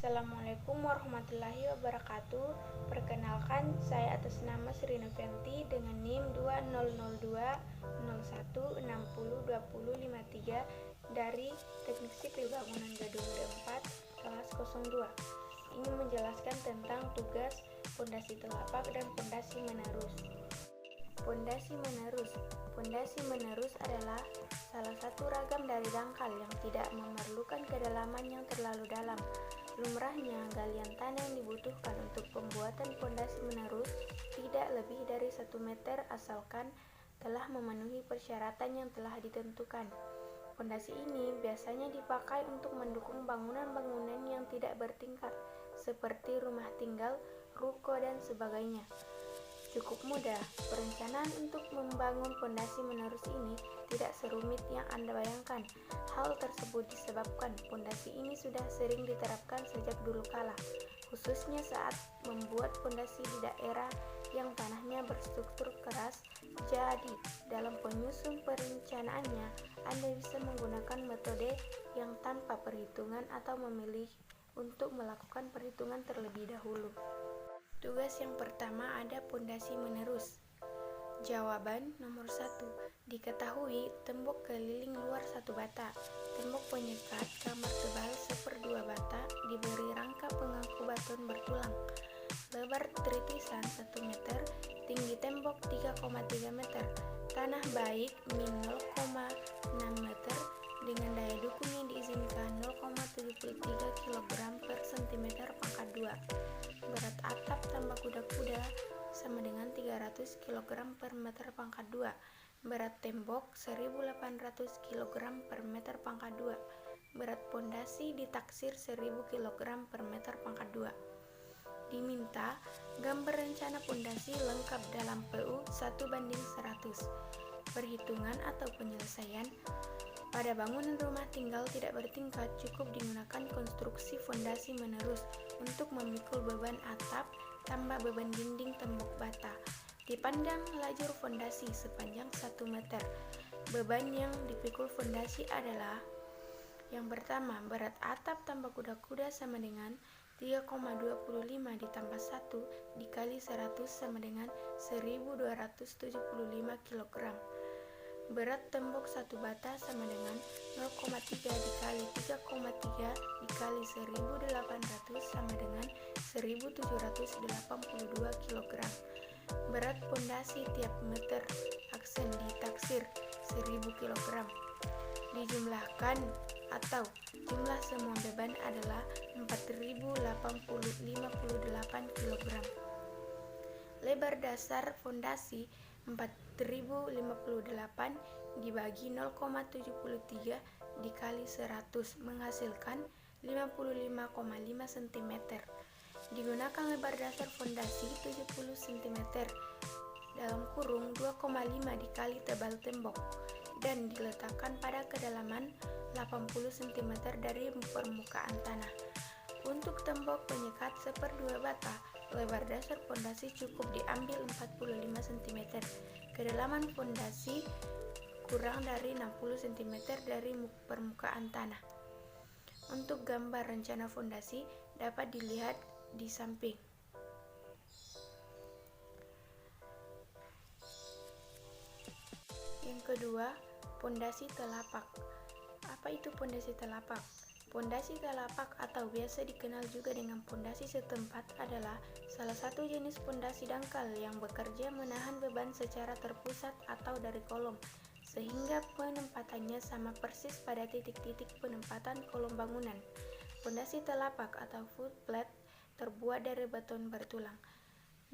Assalamualaikum warahmatullahi wabarakatuh. Perkenalkan, saya atas nama Sri Noventi dengan NIM 200201602053 dari Teknik Sipil Bangunan Gedung D4 kelas 02. Ingin menjelaskan tentang tugas pondasi telapak dan pondasi menerus. Pondasi menerus. Pondasi menerus adalah salah satu ragam dari dangkal yang tidak memerlukan kedalaman yang terlalu dalam. Lumrahnya, galian tanah yang dibutuhkan untuk pembuatan pondasi menerus tidak lebih dari 1 meter asalkan telah memenuhi persyaratan yang telah ditentukan. Pondasi ini biasanya dipakai untuk mendukung bangunan-bangunan yang tidak bertingkat, seperti rumah tinggal, ruko, dan sebagainya. Cukup mudah. Perencanaan untuk membangun pondasi menerus ini tidak serumit yang Anda bayangkan. Hal tersebut disebabkan pondasi ini sudah sering diterapkan sejak dulu kala, khususnya saat membuat pondasi di daerah yang tanahnya berstruktur keras. Jadi, dalam penyusun perencanaannya, Anda bisa menggunakan metode yang tanpa perhitungan atau memilih untuk melakukan perhitungan terlebih dahulu. Tugas yang pertama ada pondasi menerus. Jawaban nomor 1. Diketahui tembok keliling luar 1 bata. Tembok penyekat kamar tebal 1/2 bata diberi rangka pengaku baton bertulang. Lebar tritisan 1 meter, tinggi tembok 3,3 meter. Tanah baik min 0,6 meter dengan daya dukung yang diizinkan 0,73 kg per cm pangkat 2. Berat atap tambah kuda-kuda sama dengan 300 kg per meter pangkat 2. Berat tembok 1800 kg per meter pangkat 2. Berat pondasi ditaksir 1000 kg per meter pangkat 2. Diminta gambar rencana pondasi lengkap dalam PU 1:100. Perhitungan atau penyelesaian. Pada bangunan rumah tinggal tidak bertingkat, cukup digunakan konstruksi fondasi menerus untuk memikul beban atap tambah beban dinding tembok bata. Dipandang lajur fondasi sepanjang 1 meter. Beban yang dipikul fondasi adalah: yang pertama, berat atap tambah kuda-kuda sama dengan 3,25 ditambah 1 dikali 100 sama dengan 1275 kg. Berat tembok 1 bata sama dengan 0,3 dikali 3,3 dikali 1800 sama dengan 1782 kg. Berat pondasi tiap meter aksen ditaksir 1000 kg. Dijumlahkan atau jumlah semua beban adalah 4058 kg. Lebar dasar fondasi 4058 dibagi 0,73 dikali 100 menghasilkan 55,5 cm. Digunakan lebar dasar fondasi 70 cm dalam kurung 2,5 dikali tebal tembok dan diletakkan pada kedalaman 80 cm dari permukaan tanah. Untuk tembok penyekat 1/2 bata, lebar dasar fondasi cukup diambil 45 cm. Kedalaman fondasi kurang dari 60 cm dari permukaan tanah. Untuk gambar rencana fondasi dapat dilihat di samping. Yang kedua, pondasi telapak. Apa itu pondasi telapak? Pondasi telapak atau biasa dikenal juga dengan pondasi setempat adalah salah satu jenis pondasi dangkal yang bekerja menahan beban secara terpusat atau dari kolom, sehingga penempatannya sama persis pada titik-titik penempatan kolom bangunan. Pondasi telapak atau footplate terbuat dari beton bertulang.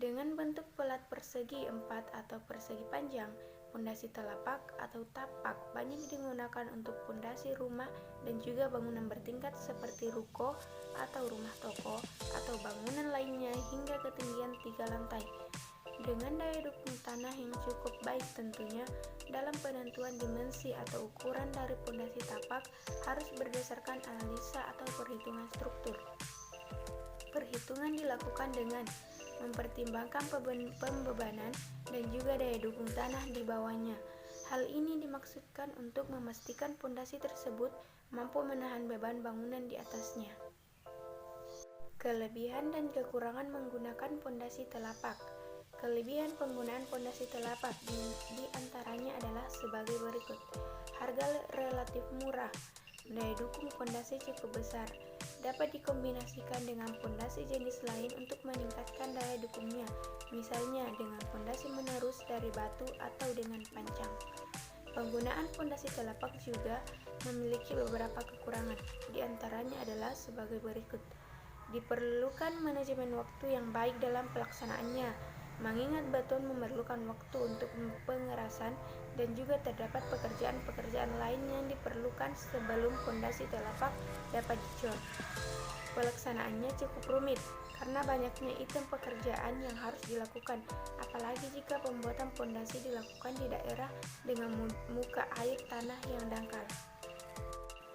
Dengan bentuk pelat persegi 4 atau persegi panjang, pondasi telapak atau tapak banyak digunakan untuk pondasi rumah dan juga bangunan bertingkat seperti ruko atau rumah toko atau bangunan lainnya hingga ketinggian 3 lantai. Dengan daya dukung tanah yang cukup baik tentunya, dalam penentuan dimensi atau ukuran dari pondasi tapak harus berdasarkan analisa atau perhitungan struktur. Perhitungan dilakukan dengan mempertimbangkan pembebanan dan juga daya dukung tanah di bawahnya. Hal ini dimaksudkan untuk memastikan pondasi tersebut mampu menahan beban bangunan di atasnya. Kelebihan dan kekurangan menggunakan pondasi telapak. Kelebihan penggunaan pondasi telapak di antaranya adalah sebagai berikut. Harga relatif murah. Daya dukung pondasi cukup besar. Dapat dikombinasikan dengan pondasi jenis lain untuk meningkatkan daya dukungnya, misalnya dengan pondasi menerus dari batu atau dengan pancang. Penggunaan pondasi telapak juga memiliki beberapa kekurangan. Di antaranya adalah sebagai berikut. Diperlukan manajemen waktu yang baik dalam pelaksanaannya, mengingat batuan memerlukan waktu untuk pengerasan dan juga terdapat pekerjaan-pekerjaan lain yang diperlukan sebelum pondasi telapak dapat dicor. Pelaksanaannya cukup rumit karena banyaknya item pekerjaan yang harus dilakukan, apalagi jika pembuatan pondasi dilakukan di daerah dengan muka air tanah yang dangkal.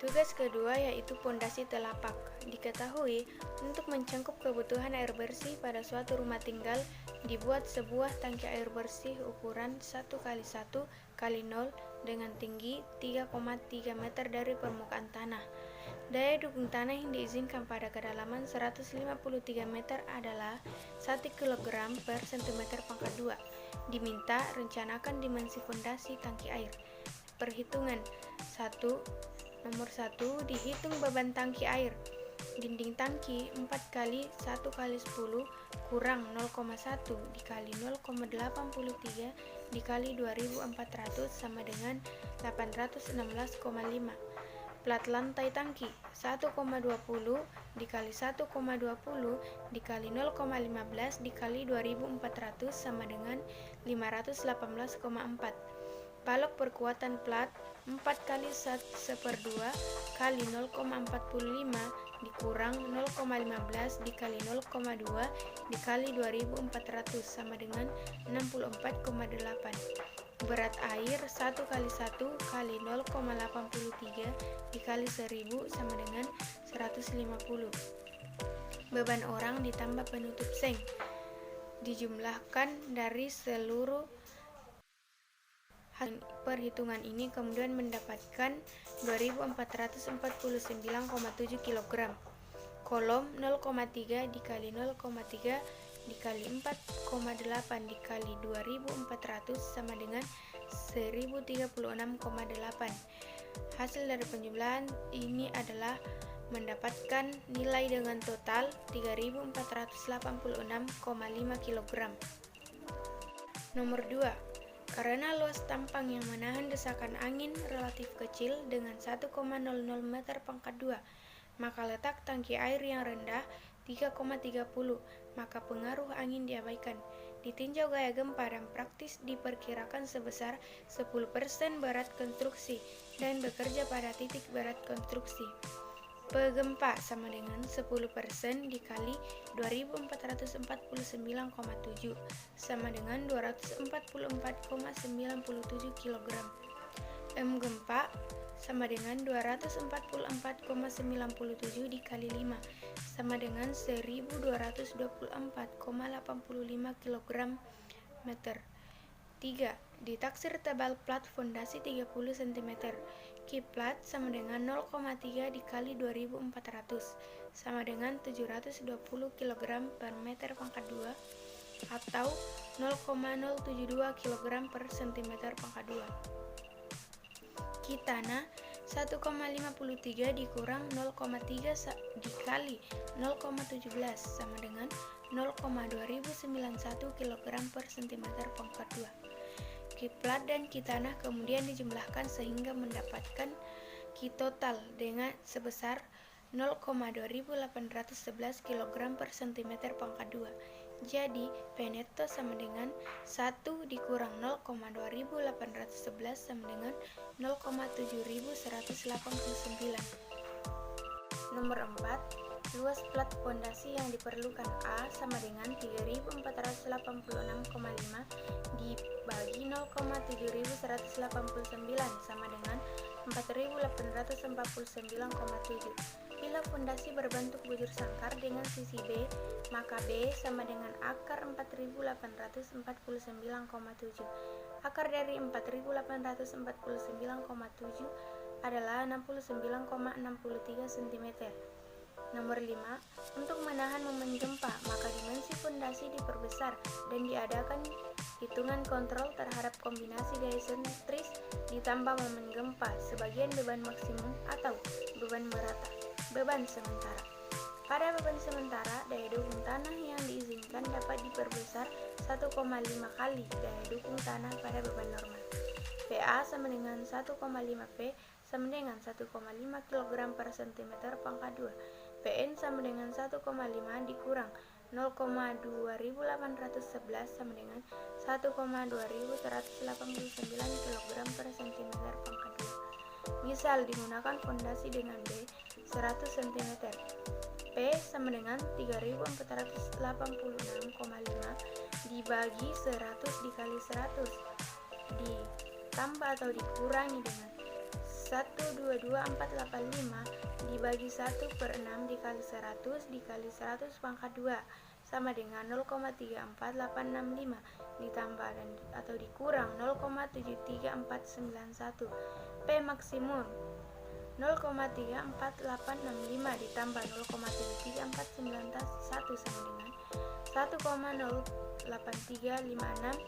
Tugas kedua yaitu pondasi telapak. Diketahui, untuk mencangkup kebutuhan air bersih pada suatu rumah tinggal, dibuat sebuah tangki air bersih ukuran 1x1x0 dengan tinggi 3,3 meter dari permukaan tanah. Daya dukung tanah yang diizinkan pada kedalaman 153 meter adalah 1 kg per cm². Diminta rencanakan dimensi fondasi tangki air. Perhitungan. Nomor 1, dihitung beban tangki air. Dinding tangki 4 kali 1 kali 10 kurang 0,1 dikali 0,83 dikali 2400 sama dengan 816,5. Plat lantai tangki 1,20 dikali 1,20 dikali 0,15 dikali 2400 sama dengan 518,4. Balok perkuatan plat 4 kali 1/2 kali 0,45 dikurang 0,15 dikali 0,2 dikali 2400 sama dengan 64,8. Berat air 1 kali 1 kali 0,83 dikali 1000 sama dengan 150. Beban orang ditambah penutup seng dijumlahkan dari seluruh. Perhitungan ini kemudian mendapatkan 2449,7 kg. Kolom 0,3 dikali 0,3 dikali 4,8 dikali 2400 sama dengan 1036,8. Hasil dari penjumlahan ini adalah mendapatkan nilai dengan total 3486,5 kg. Nomor 2. Karena luas tampang yang menahan desakan angin relatif kecil dengan 1,00 meter/2, maka letak tangki air yang rendah 3,30, maka pengaruh angin diabaikan. Ditinjau gaya gempa dan praktis diperkirakan sebesar 10% berat konstruksi dan bekerja pada titik berat konstruksi. Pegempa sama dengan 10% dikali 2449,7 sama dengan 244,97 kg. M gempa sama dengan 244,97 dikali 5 sama dengan 1224,85 kg meter. 3. Ditaksir tebal plat fondasi 30 cm. Kiplat sama dengan 0,3 dikali 2400 sama dengan 720 kg per meter/2 atau 0,072 kg per cm². Kitana 1,53 dikurang 0,3 dikali 0,17 sama dengan 0,2091 kg per cm². Kiplat dan kitanah kemudian dijumlahkan sehingga mendapatkan ki total dengan sebesar 0,2811 kg per cm². Jadi, P netto sama dengan 1 dikurang 0,2811 sama dengan 0,7189. Nomor 4. Luas plat fondasi yang diperlukan A sama dengan 3486,5 dibagi 0,7189 sama dengan 4849,7. Bila fondasi berbentuk bujur sangkar dengan sisi B, maka B sama dengan akar 4849,7. Akar dari 4849,7 adalah 69,63 cm. Nomor 5. Untuk menahan momen gempa, maka dimensi fondasi diperbesar dan diadakan hitungan kontrol terhadap kombinasi gaya sentris ditambah momen gempa, sebagian beban maksimum atau beban merata. Beban sementara. Pada beban sementara, daya dukung tanah yang diizinkan dapat diperbesar 1,5 kali daya dukung tanah pada beban normal. PA sama dengan 1,5 P sama dengan 1,5 kg per cm pangkat 2. PN sama dengan 1,5 dikurang 0,2811 sama dengan 1,2189 kg per cm pangkat 2. Misal digunakan fondasi dengan B 100 cm, P sama dengan 3486,5 dibagi 100 dikali 100 ditambah atau dikurangi dengan 122.485 dibagi 1 per 6 dikali 100 dikali 100 pangkat 2 sama dengan 0,34865 ditambah dan atau dikurang 0,73491. P maksimum 0,34865 ditambah 0,73491 sama dengan 1,08356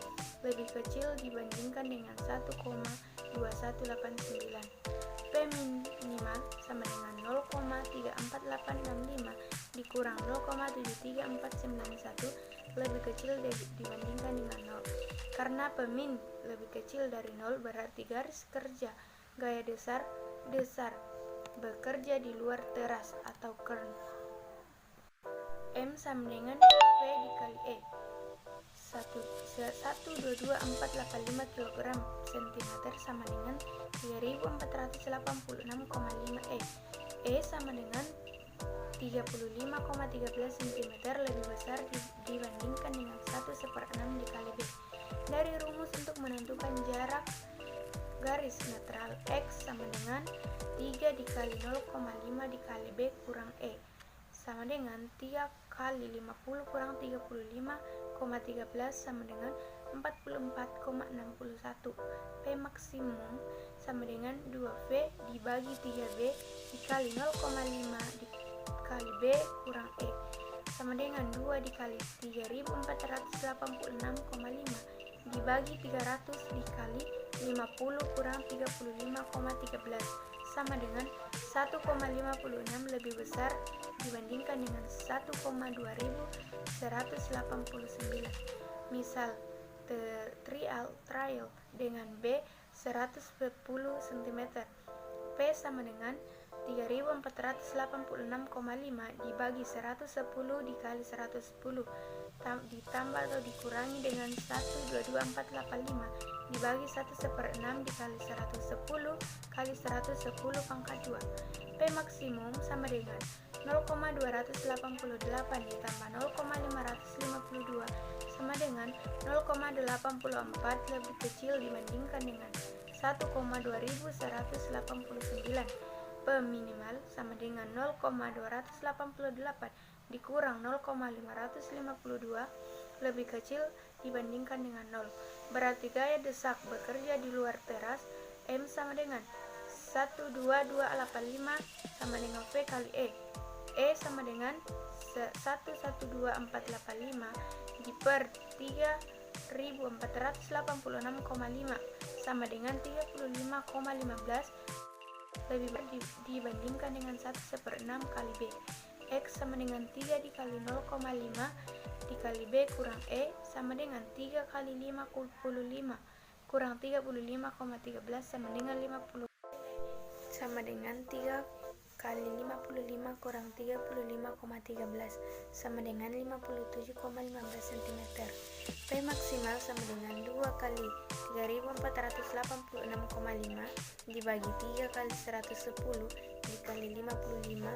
lebih kecil dibandingkan dengan 1,2189. P minimal sama dengan 0,34865 dikurang 0,73491 lebih kecil dibandingkan dengan 0. Karena P min lebih kecil dari 0 berarti garis kerja gaya desar bekerja di luar teras atau kern. M sama dengan V dikali E 122.485 kg cm sama dengan 3.486,5 E sama dengan 35,13 cm lebih besar dibandingkan dengan 1/6 dikali B. Dari rumus untuk menentukan jarak garis netral X sama dengan 3 dikali 0,5 dikali B kurang E sama dengan 3 kali 50 kurang 35,13 sama dengan 44,61. P maksimum sama dengan 2V dibagi 3B dikali 0,5 dikali B kurang E sama dengan 2 dikali 3486,5 dibagi 300 dikali 50 kurang 35,13 sama dengan 1,56 lebih besar dibandingkan dengan 1,2189. Misal trial dengan B 110 cm, P sama dengan 3486,5 dibagi 110 dikali 110 ditambah atau dikurangi dengan 1,22485 dibagi 1/6 dikali 110 kali 110 pangkat 2. P maksimum sama dengan 0,288 ditambah 0,552 sama dengan 0,84 lebih kecil dibandingkan dengan 1,2189. P minimal sama dengan 0,288 dikurang 0,552 lebih kecil dibandingkan dengan 0. Berarti gaya desak bekerja di luar teras M sama dengan 12285 sama dengan V kali E. E sama dengan 112.485 diper 3.486,5 sama dengan 35,15 lebih besar dibandingkan dengan 1/6 kali B. X sama dengan 3 dikali 0,5 dikali B kurang E sama dengan 3 kali 55 kurang 35,13 sama dengan 50 sama dengan 3 kali 55 kurang 35,13 sama dengan 57,15 cm. P maksimal sama dengan 2 kali 3486,5 dibagi 3 kali 110 dikali 55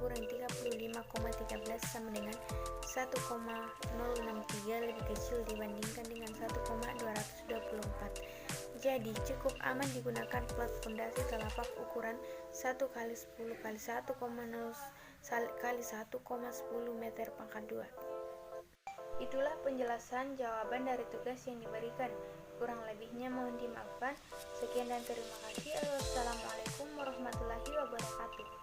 kurang 35,13 sama dengan 1,063 lebih kecil dibandingkan dengan 1,224. Jadi cukup aman digunakan plat fondasi telapak ukuran 1 kali 10 kali 1,0 kali 1,10 meter pangkat 2. Itulah penjelasan jawaban dari tugas yang diberikan. Kurang lebihnya mohon dimaafkan. Sekian dan terima kasih. Wassalamualaikum warahmatullahi wabarakatuh.